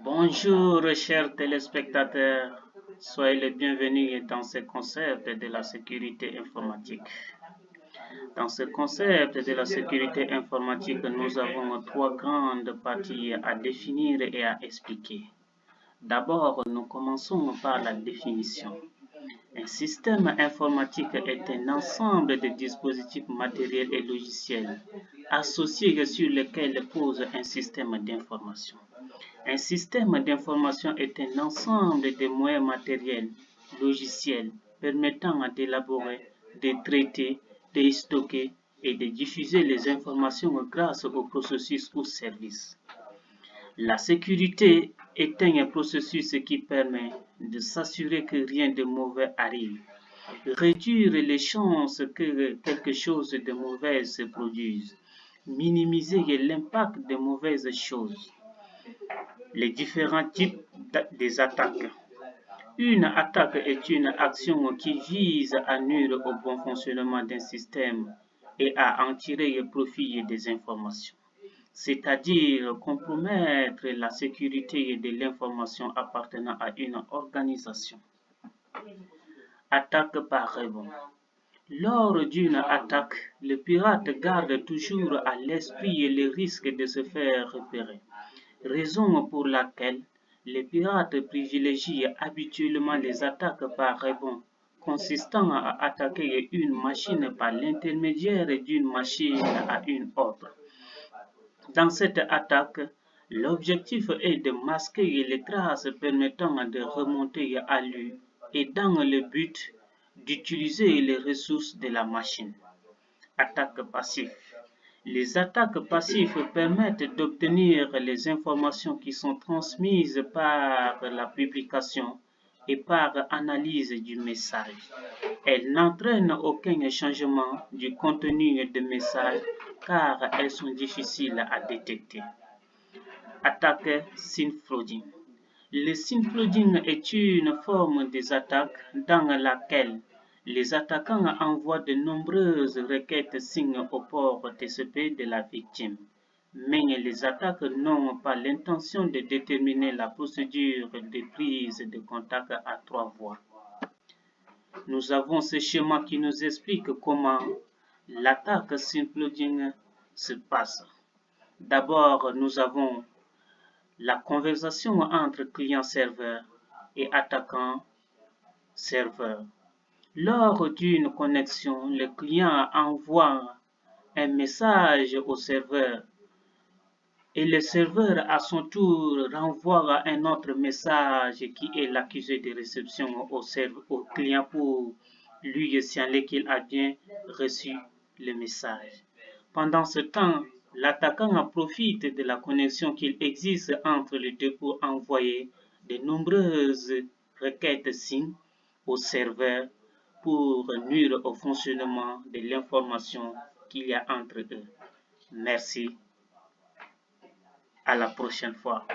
Bonjour chers téléspectateurs, soyez les bienvenus dans ce concept de la sécurité informatique. Dans ce concept de la sécurité informatique, nous avons trois grandes parties à définir et à expliquer. D'abord, nous commençons par la définition. Un système informatique est un ensemble de dispositifs matériels et logiciels associés sur lesquels repose un système d'information. Un système d'information est un ensemble de moyens matériels, logiciels, permettant d'élaborer, de traiter, de stocker et de diffuser les informations grâce aux processus ou services. La sécurité est un processus qui permet de s'assurer que rien de mauvais arrive, réduire les chances que quelque chose de mauvais se produise, minimiser l'impact de mauvaises choses. Les différents types des attaques. Une attaque est une action qui vise à nuire au bon fonctionnement d'un système et à en tirer profit des informations, c'est-à-dire compromettre la sécurité de l'information appartenant à une organisation. Attaque par rebond. Lors d'une attaque, le pirate garde toujours à l'esprit le risque de se faire repérer, raison pour laquelle les pirates privilégient habituellement les attaques par rebond, consistant à attaquer une machine par l'intermédiaire d'une machine à une autre. Dans cette attaque, l'objectif est de masquer les traces permettant de remonter à lui et dans le but d'utiliser les ressources de la machine. Attaque passive. Les attaques passives permettent d'obtenir les informations qui sont transmises par la publication et par analyse du message. Elles n'entraînent aucun changement du contenu du message car elles sont difficiles à détecter. Attaque synflogging. Le synflogging est une forme des attaques dans laquelle les attaquants envoient de nombreuses requêtes signes au port TCP de la victime, mais les attaques n'ont pas l'intention de déterminer la procédure de prise de contact à trois voies. Nous avons ce schéma qui nous explique comment l'attaque synflogging se passe. D'abord, nous avons la conversation entre client-serveur et attaquant-serveur. Lors d'une connexion, le client envoie un message au serveur et le serveur à son tour renvoie un autre message qui est l'accusé de réception au client pour lui signaler qu'il a bien reçu le message. Pendant ce temps, l'attaquant profite de la connexion qu'il existe entre les deux pour envoyer de nombreuses requêtes SYN au serveur pour nuire au fonctionnement de l'information qu'il y a entre eux. Merci. À la prochaine fois.